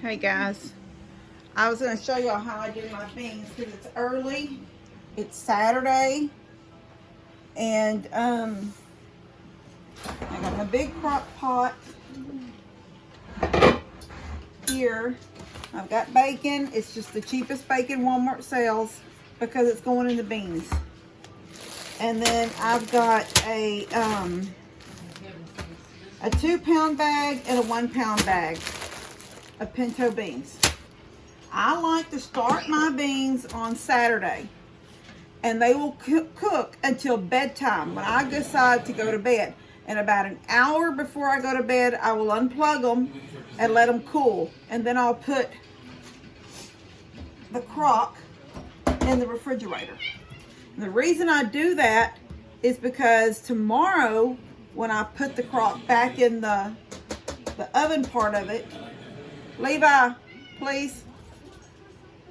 Hey guys, I was going to show y'all how I do my beans because it's early. It's Saturday, and I got my big crock pot here. I've got bacon. It's just the cheapest bacon Walmart sells because it's going in the beans. And then I've got a 2-pound bag and a 1-pound bag of pinto beans. I like to start my beans on Saturday, and they will cook until bedtime when I decide to go to bed. And about an hour before I go to bed, I will unplug them and let them cool. And then I'll put the crock in the refrigerator. And the reason I do that is because tomorrow, when I put the crock back in the oven part of it, Levi, please,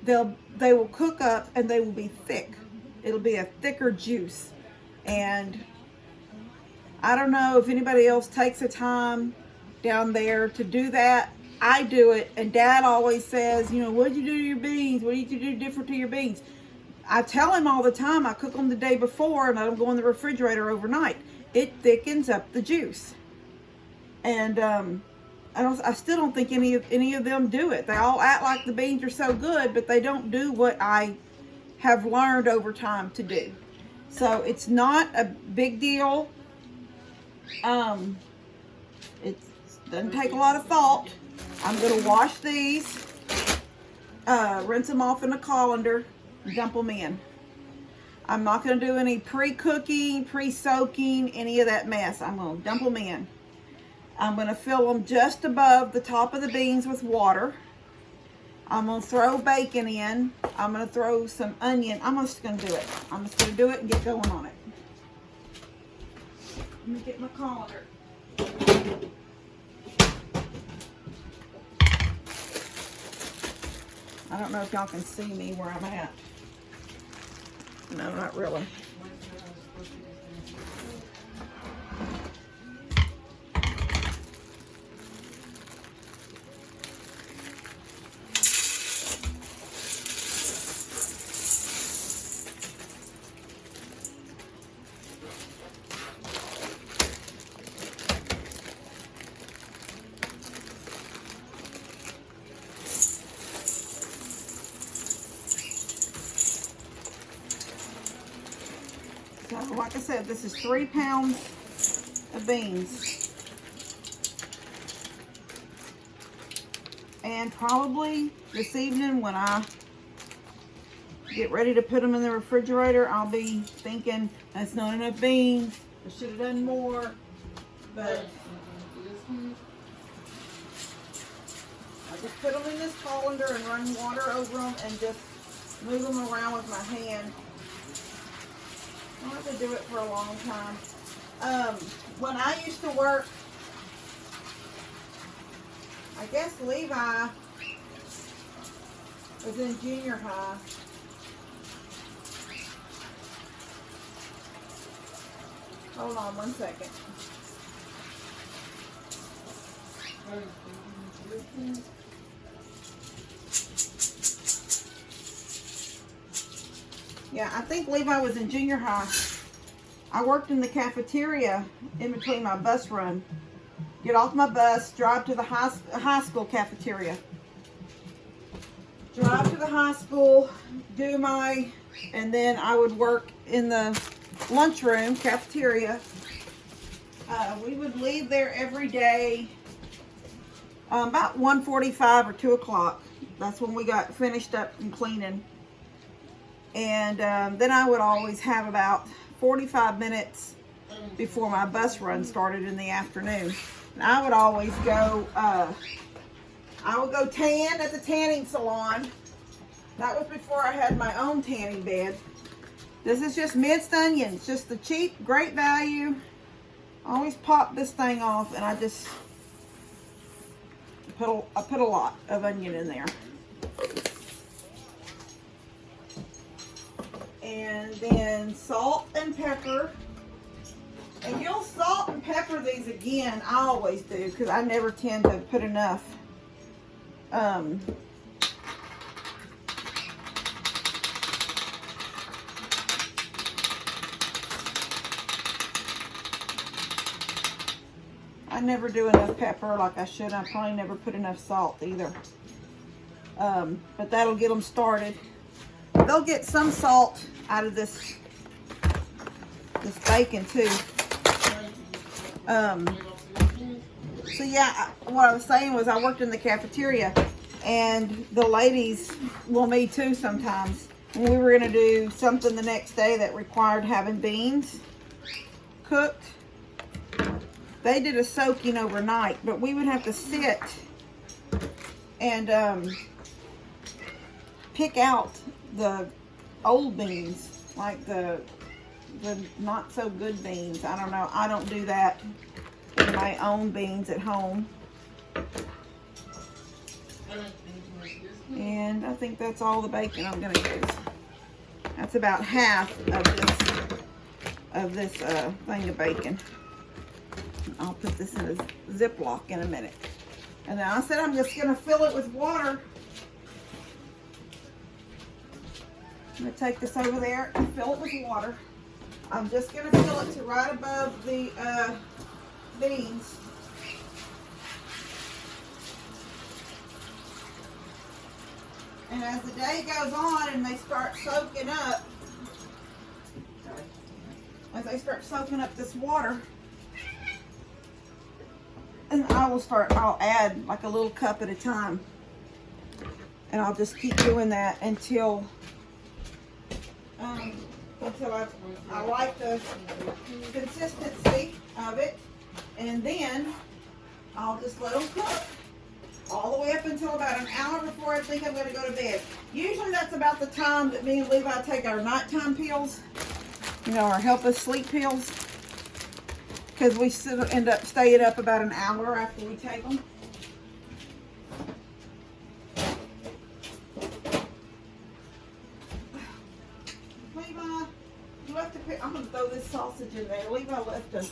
they will cook up and they will be thick. It'll be a thicker juice. And I don't know if anybody else takes the time down there to do that. I do it, and Dad always says, you know, what did you do to your beans? What did you do different to your beans? I tell him all the time I cook them the day before and let them go in the refrigerator overnight. It thickens up the juice. And I still don't think any of them do it. They all act like the beans are so good, but they don't do what I have learned over time to do. So it's not a big deal. It doesn't take a lot of thought. I'm going to wash these, rinse them off in a colander, dump them in. I'm not going to do any pre-cooking, pre-soaking, any of that mess. I'm going to dump them in. I'm going to fill them just above the top of the beans with water. I'm going to throw bacon in. I'm going to throw some onion. I'm just going to do it. I'm just going to do it and get going on it. Let me get my colander. I don't know if y'all can see me where I'm at. No, not really. So, like I said, this is 3 pounds of beans. And probably this evening when I get ready to put them in the refrigerator, I'll be thinking, that's not enough beans. I should have done more. But I just put them in this colander and run water over them and just move them around with my hand. I have to do it for a long time. When I used to work, I guess Levi was in junior high. Hold on one second. Yeah, I think Levi was in junior high. I worked in the cafeteria in between my bus run. Get off my bus, drive to the high school cafeteria. Drive to the high school, and then I would work in the lunchroom, cafeteria. We would leave there every day about 1:45 or 2 o'clock. That's when we got finished up and cleaning. And then I would always have about 45 minutes before my bus run started in the afternoon. And I would always go, I would go tan at the tanning salon. That was before I had my own tanning bed. This is just minced onions, just the cheap, great value. I always pop this thing off, and I just put a lot of onion in there. And then salt and pepper. And you'll salt and pepper these again. I always do, because I never tend to put enough Um, I never do enough pepper like I should. I probably never put enough salt either. But that'll get them started. They'll get some salt out of this bacon too. So yeah, what I was saying was I worked in the cafeteria, and the ladies, well, me too sometimes, when we were gonna do something the next day that required having beans cooked, they did a soaking overnight, but we would have to sit and pick out the old beans, like the not so good beans. I don't know. I don't do that in my own beans at home. And I think that's all the bacon I'm gonna use. That's about half of this thing of bacon. I'll put this in a Ziploc in a minute. And then I said I'm just gonna fill it with water. I'm gonna take this over there and fill it with water. I'm just gonna fill it to right above the beans. And as the day goes on and they start soaking up, this water, and I'll add like a little cup at a time. And I'll just keep doing that until I like the consistency of it. And then I'll just let them cook all the way up until about an hour before I think I'm going to go to bed. Usually that's about the time that me and Levi take our nighttime pills, our help us sleep pills, because we still end up staying up about an hour after we take them. Levi, you left I'm going to throw this sausage in there. Levi left a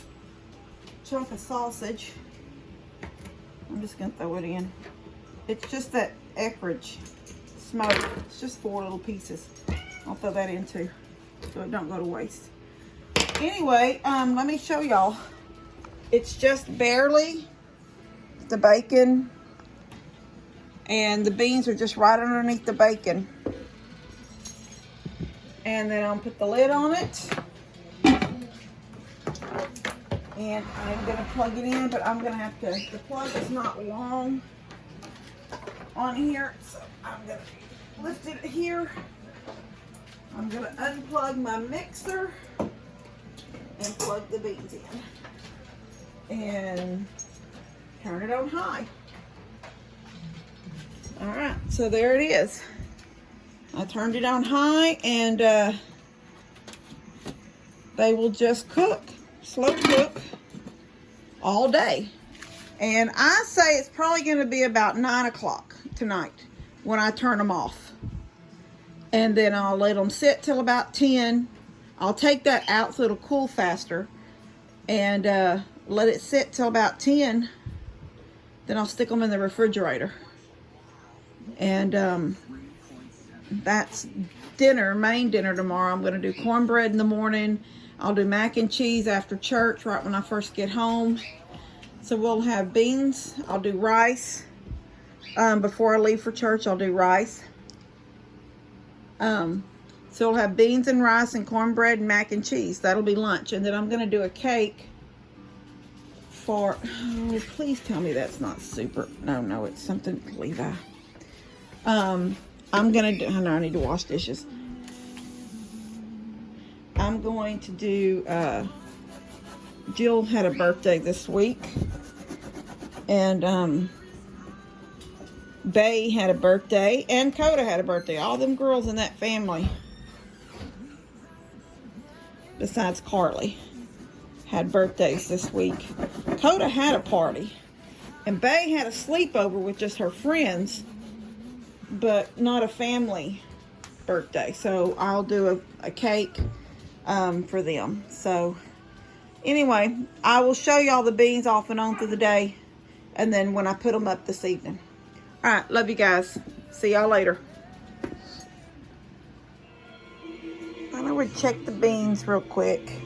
chunk of sausage. I'm just going to throw it in. It's just that Eckrich smoke. It's just 4 little pieces. I'll throw that in too, so it don't go to waste. Anyway, let me show y'all. It's just barely the bacon, and the beans are just right underneath the bacon. And then I'll put the lid on it. And I'm going to plug it in, but I'm going to have to, the plug is not long on here, so I'm going to lift it here. I'm going to unplug my mixer and plug the beans in. And turn it on high. Alright, so there it is. I turned it on high, and they will just cook. Slow cook all day. And I say it's probably going to be about 9 o'clock tonight when I turn them off. And then I'll let them sit till about 10. I'll take that out so it'll cool faster, and let it sit till about 10. Then I'll stick them in the refrigerator. And that's dinner, main dinner tomorrow. I'm going to do cornbread in the morning. I'll do mac and cheese after church, right when I first get home. So we'll have beans. I'll do rice. Before I leave for church, I'll do rice. So we'll have beans and rice and cornbread and mac and cheese. That'll be lunch. And then I'm going to do a cake for... Oh, please tell me that's not super... No, it's something... Levi. I'm going to do... I know I need to wash dishes. I'm going to do, Jill had a birthday this week, and Bay had a birthday, and Coda had a birthday. All them girls in that family, besides Carly, had birthdays this week. Coda had a party, and Bay had a sleepover with just her friends, but not a family birthday. So I'll do a cake for them. So anyway, I will show y'all the beans off and on through the day, and then when I put them up this evening. All right, love you guys. See y'all later. I would check the beans real quick.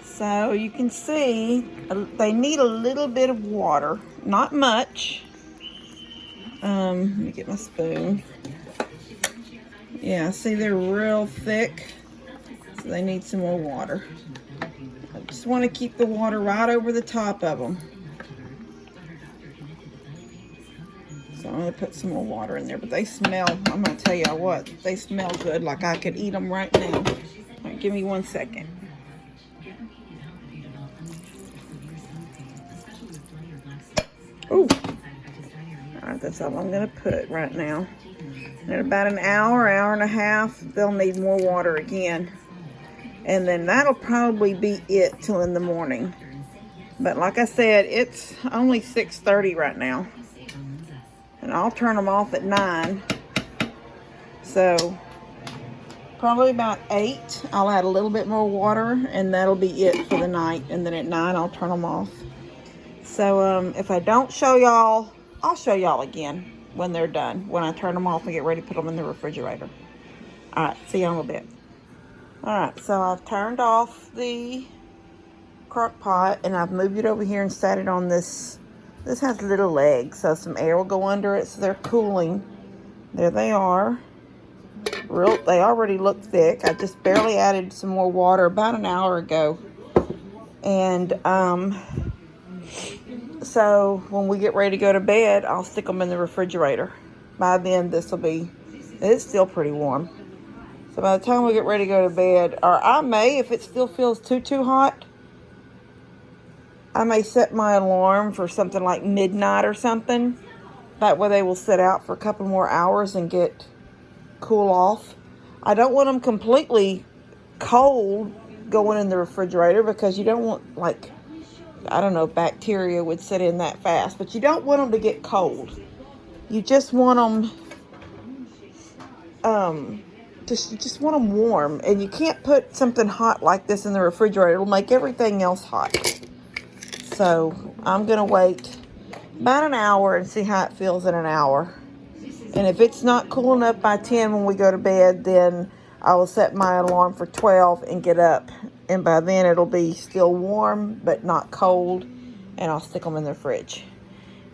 So you can see they need a little bit of water, not much. Let me get my spoon. Yeah, see they're real thick, so they need some more water. I just want to keep the water right over the top of them. So I'm going to put some more water in there, but they smell, I'm going to tell you what, they smell good, like I could eat them right now. All right, give me 1 second. Ooh. All right, that's all I'm going to put right now. In about an hour, hour and a half, they'll need more water again. And then that'll probably be it till in the morning. But like I said, it's only 6:30 right now. And I'll turn them off at 9. So probably about 8, I'll add a little bit more water, and that'll be it for the night. And then at 9, I'll turn them off. So if I don't show y'all, I'll show y'all again when they're done, when I turn them off and get ready to put them in the refrigerator. All right, see you in a little bit. All right, so I've turned off the crock pot, and I've moved it over here and set it on this. This has little legs, so some air will go under it, so they're cooling. There they are. They already look thick. I just barely added some more water about an hour ago. And so when we get ready to go to bed, I'll stick them in the refrigerator. By then, it's still pretty warm. So by the time we get ready to go to bed, or I may, if it still feels too hot, I may set my alarm for something like midnight or something. That way they will sit out for a couple more hours and cool off. I don't want them completely cold going in the refrigerator, because you don't want, like, I don't know if bacteria would sit in that fast, but you don't want them to get cold. You just want them, just want them warm. And you can't put something hot like this in the refrigerator. It'll make everything else hot. So I'm going to wait about an hour and see how it feels in an hour. And if it's not cool enough by 10 when we go to bed, then I will set my alarm for 12 and get up. And by then it'll be still warm but not cold. And I'll stick them in the fridge.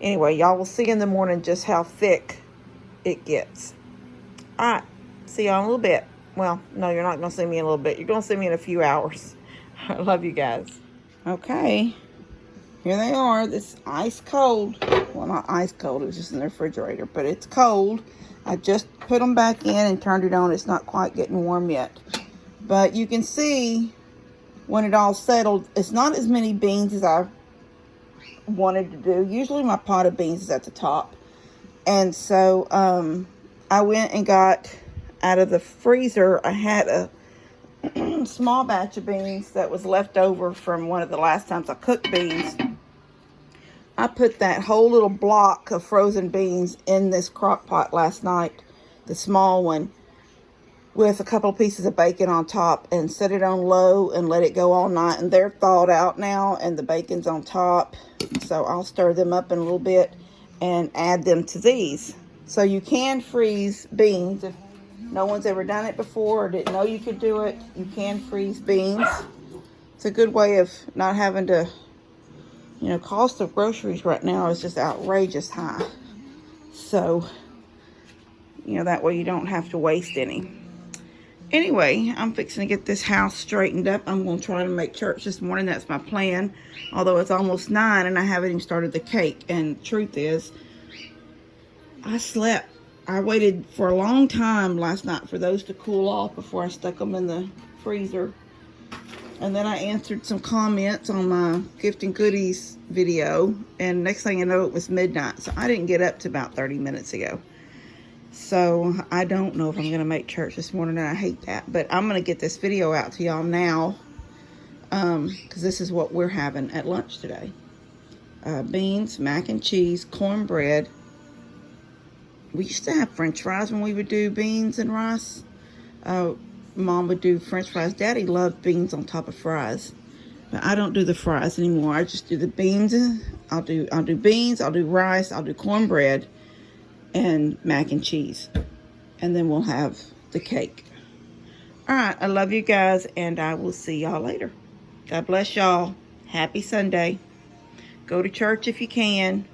Anyway, y'all will see in the morning just how thick it gets. Alright, see y'all in a little bit. Well, no, you're not going to see me in a little bit. You're going to see me in a few hours. I love you guys. Okay. Here they are. This ice cold. Well, not ice cold. It was just in the refrigerator. But it's cold. I just put them back in and turned it on. It's not quite getting warm yet. But you can see when it all settled, it's not as many beans as I wanted to do. Usually my pot of beans is at the top. And so I went and got out of the freezer. I had a small batch of beans that was left over from one of the last times I cooked beans. I put that whole little block of frozen beans in this crock pot last night, the small one, with a couple of pieces of bacon on top, and set it on low and let it go all night. And they're thawed out now, and the bacon's on top. So I'll stir them up in a little bit and add them to these. So you can freeze beans. If no one's ever done it before or didn't know you could do it, you can freeze beans. It's a good way of not having to, cost of groceries right now is just outrageous high. So, that way you don't have to waste any. Anyway, I'm fixing to get this house straightened up. I'm going to try to make church this morning. That's my plan. Although it's almost 9 and I haven't even started the cake. And the truth is, I slept. I waited for a long time last night for those to cool off before I stuck them in the freezer. And then I answered some comments on my gift and goodies video. And next thing you know, it was midnight. So I didn't get up to about 30 minutes ago. So I don't know if I'm going to make church this morning, and I hate that. But I'm going to get this video out to y'all now, because this is what we're having at lunch today. Beans, mac and cheese, cornbread. We used to have french fries when we would do beans and rice. Mom would do french fries. Daddy loved beans on top of fries. But I don't do the fries anymore. I just do the beans. I'll do beans, I'll do rice, I'll do cornbread, and mac and cheese. And then we'll have the cake. All right, I love you guys, and I will see y'all later. God bless y'all. Happy Sunday. Go to church if you can.